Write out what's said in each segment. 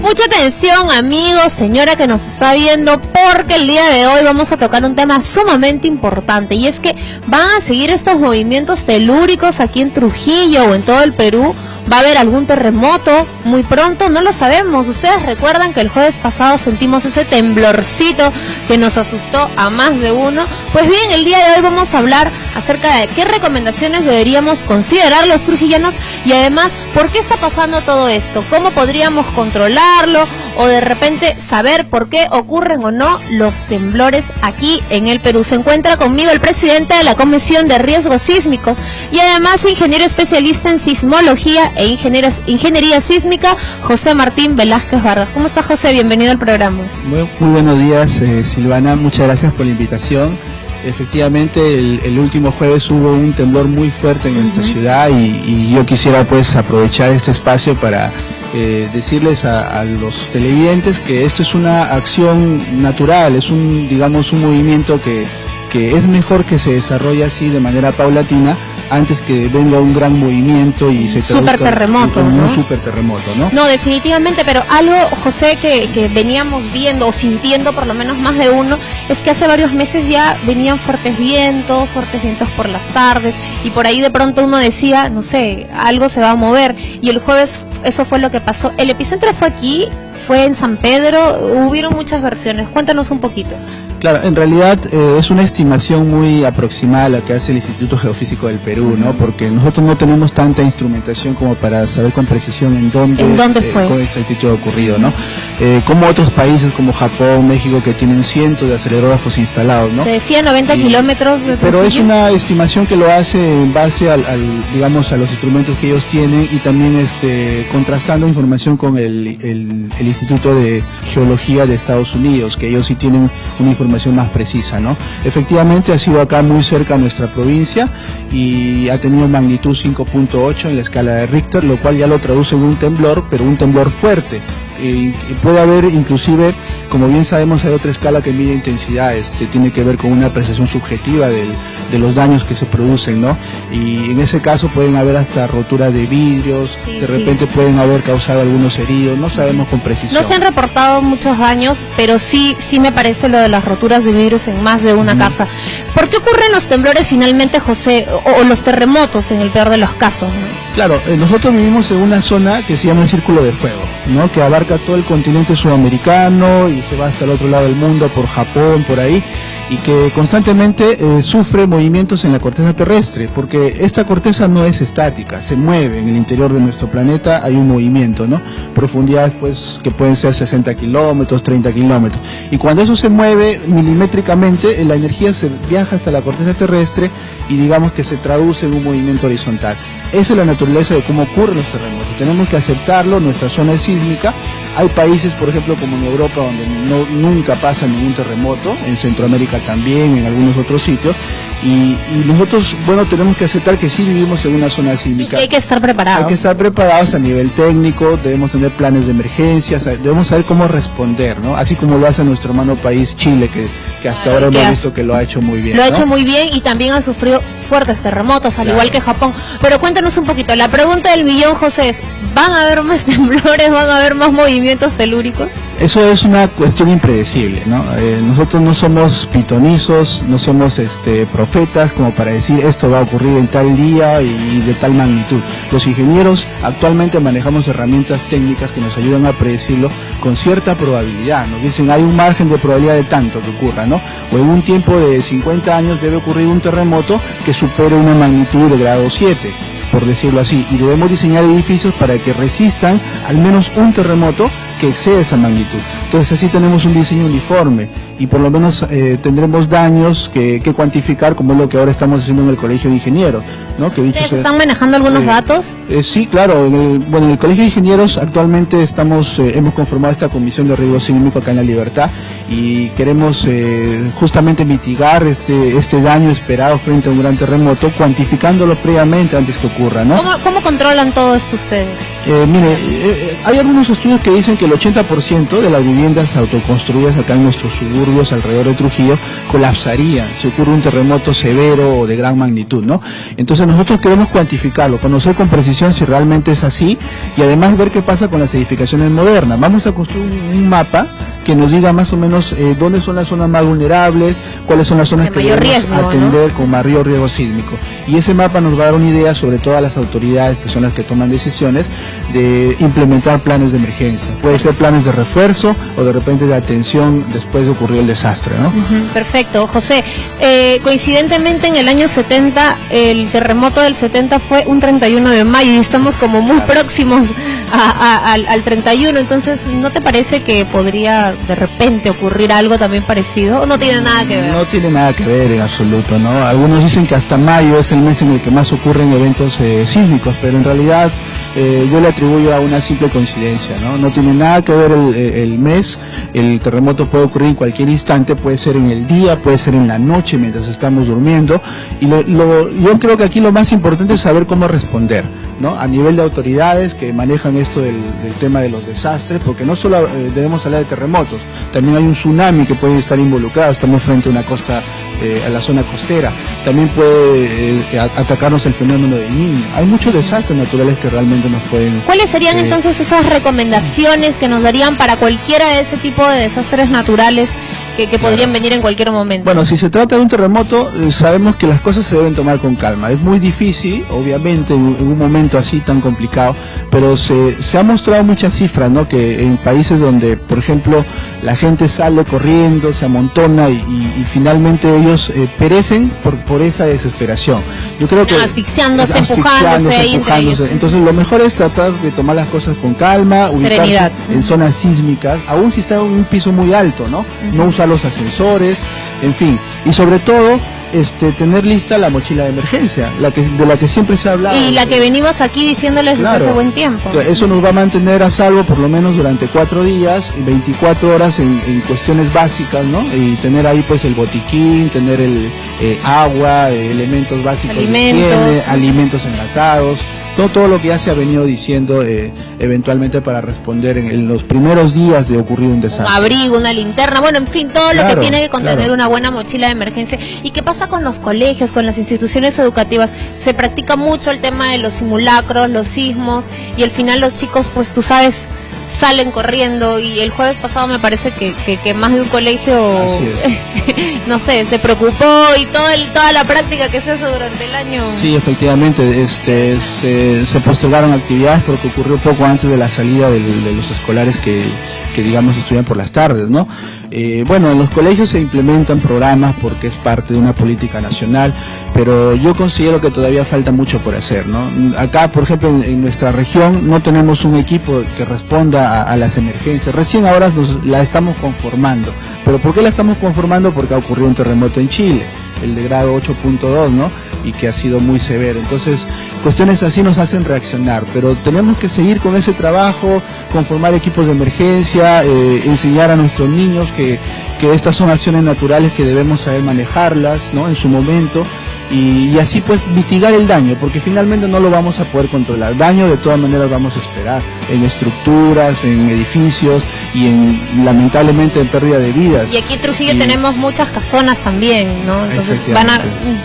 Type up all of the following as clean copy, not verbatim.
Mucha atención, amigos, señora que nos está viendo, porque el día de hoy vamos a tocar un tema sumamente importante, y es que van a seguir estos movimientos telúricos aquí en Trujillo o en todo el Perú. ¿Va a haber algún terremoto muy pronto? No lo sabemos. Ustedes recuerdan que el jueves pasado sentimos ese temblorcito que nos asustó a más de uno. Pues bien, el día de hoy vamos a hablar acerca de qué recomendaciones deberíamos considerar los trujillanos y además, ¿por qué está pasando todo esto? ¿Cómo podríamos controlarlo? O de repente saber por qué ocurren o no los temblores aquí en el Perú. Se encuentra conmigo el presidente de la Comisión de Riesgos Sísmicos y además ingeniero especialista en sismología e ingeniería sísmica, José Martín Velázquez Vargas. ¿Cómo está, José? Bienvenido al programa. Muy buenos días, Silvana, muchas gracias por la invitación. Efectivamente, el último jueves hubo un temblor muy fuerte en nuestra ciudad y yo quisiera pues aprovechar este espacio para decirles a los televidentes que esto es una acción natural, es un movimiento que es mejor que se desarrolle así de manera paulatina antes que venga un gran movimiento y se traduzca superterremoto, en ¿no? un superterremoto, ¿no? No, definitivamente, pero algo, José, que veníamos viendo o sintiendo por lo menos más de uno, es que hace varios meses ya venían fuertes vientos por las tardes, y por ahí de pronto uno decía, no sé, algo se va a mover, y el jueves eso fue lo que pasó. El epicentro fue aquí, fue en San Pedro, hubieron muchas versiones. Cuéntanos un poquito. Claro, en realidad es una estimación muy aproximada la que hace el Instituto Geofísico del Perú, ¿no? Porque nosotros no tenemos tanta instrumentación como para saber con precisión en dónde fue con exactitud ocurrido, ¿no? Como otros países como Japón, México, que tienen cientos de acelerógrafos instalados, ¿no? Se decía 90 kilómetros de pero es una estimación que lo hace en base a los instrumentos que ellos tienen y también contrastando información con el Instituto de Geología de Estados Unidos, que ellos sí tienen una información más precisa, ¿no? Efectivamente ha sido acá muy cerca a nuestra provincia y ha tenido magnitud 5.8 en la escala de Richter, lo cual ya lo traduce en un temblor, pero un temblor fuerte. Puede haber, inclusive, como bien sabemos, hay otra escala que mide intensidades, que tiene que ver con una apreciación subjetiva de los daños que se producen, ¿no? Y en ese caso pueden haber hasta roturas de vidrios, de repente pueden haber causado algunos heridos, no sabemos con precisión. No se han reportado muchos daños, pero sí me parece lo de las roturas de vidrios en más de una casa. ¿Por qué ocurren los temblores finalmente, José, o los terremotos en el peor de los casos, ¿no? Claro, nosotros vivimos en una zona que se llama el Círculo de Fuego, ¿no? Que abarca todo el continente sudamericano y se va hasta el otro lado del mundo, por Japón, por ahí, y que constantemente sufre movimientos en la corteza terrestre, porque esta corteza no es estática, se mueve en el interior de nuestro planeta, hay un movimiento, ¿no? Profundidades pues que pueden ser 60 kilómetros, 30 kilómetros, y cuando eso se mueve milimétricamente, la energía se viaja hasta la corteza terrestre y digamos que se traduce en un movimiento horizontal. Esa es la naturaleza de cómo ocurren los terremotos, tenemos que aceptarlo, nuestra zona es sísmica. Hay países, por ejemplo, como en Europa, donde nunca pasa ningún terremoto, en Centroamérica también, en algunos otros sitios, y nosotros, bueno, tenemos que aceptar que sí vivimos en una zona sísmica. Y hay que estar preparados. Hay que estar preparados a nivel técnico, debemos tener planes de emergencia, debemos saber cómo responder, ¿no? Así como lo hace nuestro hermano país Chile, que hasta ahora hemos visto que lo ha hecho muy bien. Lo ha hecho muy bien y también han sufrido fuertes terremotos, al igual que Japón. Pero cuéntanos un poquito, la pregunta del millón, José, es, ¿van a haber más temblores, van a haber más movimientos telúricos? Eso es una cuestión impredecible, ¿no? Nosotros no somos pitonizos, no somos profetas como para decir esto va a ocurrir en tal día y de tal magnitud. Los ingenieros actualmente manejamos herramientas técnicas que nos ayudan a predecirlo con cierta probabilidad. Nos dicen hay un margen de probabilidad de tanto que ocurra, ¿no? O en un tiempo de 50 años debe ocurrir un terremoto que supere una magnitud de grado 7. Por decirlo así, y debemos diseñar edificios para que resistan al menos un terremoto que excede esa magnitud. Entonces así tenemos un diseño uniforme y por lo menos tendremos daños que cuantificar, como es lo que ahora estamos haciendo en el Colegio de Ingenieros, ¿no? Que dicho ¿Ustedes están manejando algunos datos? Sí, claro. En el Colegio de Ingenieros actualmente hemos conformado esta comisión de riesgo sísmico acá en La Libertad y queremos justamente mitigar este daño esperado frente a un gran terremoto, cuantificándolo previamente antes que ocurra, ¿no? ¿Cómo controlan todo esto ustedes? Hay algunos estudios que dicen que el 80% de las viviendas autoconstruidas acá en nuestros suburbios alrededor de Trujillo colapsarían si ocurre un terremoto severo o de gran magnitud, ¿no? Entonces nosotros queremos cuantificarlo, conocer con precisión si realmente es así y además ver qué pasa con las edificaciones modernas. Vamos a construir un mapa que nos diga más o menos dónde son las zonas más vulnerables, cuáles son las zonas que debemos atender, ¿no?, con mayor riesgo sísmico. Y ese mapa nos va a dar una idea sobre todas las autoridades que son las que toman decisiones de implementar planes de emergencia. Puede ser planes de refuerzo o de repente de atención después de ocurrir el desastre, ¿no? Perfecto, José. Coincidentemente en el año 70, el terremoto del 70 fue un 31 de mayo y estamos como muy próximos al 31, entonces ¿no te parece que podría de repente ocurrir algo también parecido? ¿O no tiene nada que ver? No tiene nada que ver en absoluto, ¿no? Algunos dicen que hasta mayo es el mes en el que más ocurren eventos sísmicos, pero en realidad yo le atribuyo a una simple coincidencia, ¿no? No tiene nada que ver el mes. El terremoto puede ocurrir en cualquier instante, puede ser en el día, puede ser en la noche mientras estamos durmiendo, y yo creo que aquí lo más importante es saber cómo responder, ¿no? A nivel de autoridades que manejan esto del tema de los desastres, porque no solo debemos hablar de terremotos, también hay un tsunami que puede estar involucrado, estamos frente a una costa, a la zona costera, también puede atacarnos el fenómeno del Niño. Hay muchos desastres naturales que realmente nos pueden... ¿Cuáles serían entonces esas recomendaciones que nos darían para cualquiera de ese tipo de desastres naturales que podrían venir en cualquier momento? Bueno, si se trata de un terremoto, sabemos que las cosas se deben tomar con calma. Es muy difícil, obviamente, en un momento así tan complicado, pero se ha mostrado muchas cifras, ¿no? Que en países donde, por ejemplo, la gente sale corriendo, se amontona y finalmente ellos perecen por esa desesperación. Yo creo que asfixiándose, empujándose. Entonces lo mejor es tratar de tomar las cosas con calma, ubicarse en zonas sísmicas, aún si está en un piso muy alto, ¿no? No usar los ascensores, en fin, y sobre todo tener lista la mochila de emergencia, de la que siempre se ha hablado. Y la que venimos aquí diciéndoles desde hace buen tiempo. Eso nos va a mantener a salvo por lo menos durante 4 días, 24 horas en cuestiones básicas, ¿no? Y tener ahí pues el botiquín, tener el agua, elementos básicos de higiene, alimentos enlatados, todo lo que ya se ha venido diciendo eventualmente para responder en los primeros días de ocurrir un desastre. Un abrigo, una linterna, bueno, en fin, todo lo que tiene que contener una buena mochila de emergencia. ¿Y qué pasa con los colegios, con las instituciones educativas? Se practica mucho el tema de los simulacros, los sismos, y al final los chicos, pues tú sabes, salen corriendo, y el jueves pasado me parece que más de un colegio no sé, se preocupó, y toda la práctica que se hace durante el año. Sí, efectivamente, se postergaron actividades porque ocurrió poco antes de la salida de los escolares que digamos estudian por las tardes, ¿no? Bueno, en los colegios se implementan programas porque es parte de una política nacional, pero yo considero que todavía falta mucho por hacer, ¿no? Acá, por ejemplo, en nuestra región no tenemos un equipo que responda a las emergencias. Recién ahora la estamos conformando. ¿Pero por qué la estamos conformando? Porque ha ocurrido un terremoto en Chile, el de grado 8.2, ¿no? Y que ha sido muy severo. Entonces, cuestiones así nos hacen reaccionar, pero tenemos que seguir con ese trabajo, conformar equipos de emergencia, enseñar a nuestros niños que estas son acciones naturales que debemos saber manejarlas, ¿no? En su momento, y así pues mitigar el daño, porque finalmente no lo vamos a poder controlar. Daño de todas maneras vamos a esperar en estructuras, en edificios y lamentablemente en pérdida de vidas. Y aquí en Trujillo tenemos muchas casonas también, ¿no? Entonces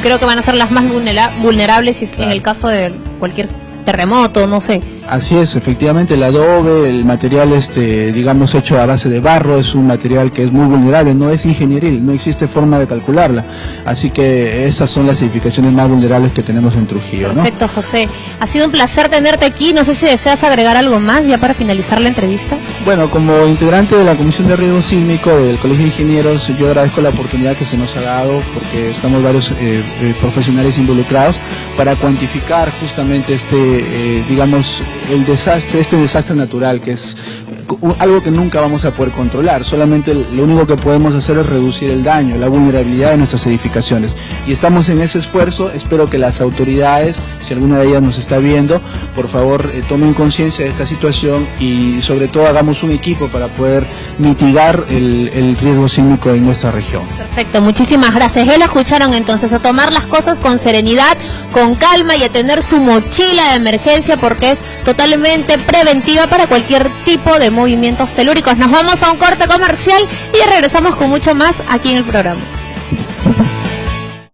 creo que van a ser las más vulnerables en el caso de cualquier terremoto, no sé. Así es, efectivamente el adobe, el material digamos hecho a base de barro, es un material que es muy vulnerable, no es ingenieril, no existe forma de calcularla, así que esas son las edificaciones más vulnerables que tenemos en Trujillo, ¿no? Perfecto, José, ha sido un placer tenerte aquí, no sé si deseas agregar algo más ya para finalizar la entrevista. Bueno, como integrante de la Comisión de Riesgo Sísmico del Colegio de Ingenieros, yo agradezco la oportunidad que se nos ha dado, porque estamos varios profesionales involucrados, para cuantificar justamente digamos, este desastre natural, que es algo que nunca vamos a poder controlar. Solamente lo único que podemos hacer es reducir el daño, la vulnerabilidad de nuestras edificaciones, y estamos en ese esfuerzo. Espero que las autoridades, si alguna de ellas nos está viendo, por favor tomen conciencia de esta situación y sobre todo hagamos un equipo para poder mitigar el riesgo sísmico en nuestra región. Perfecto, muchísimas gracias. Ya lo escucharon entonces, a tomar las cosas con serenidad, con calma, y a tener su mochila de emergencia, porque es totalmente preventiva para cualquier tipo de movimientos telúricos. Nos vamos a un corte comercial y regresamos con mucho más aquí en el programa.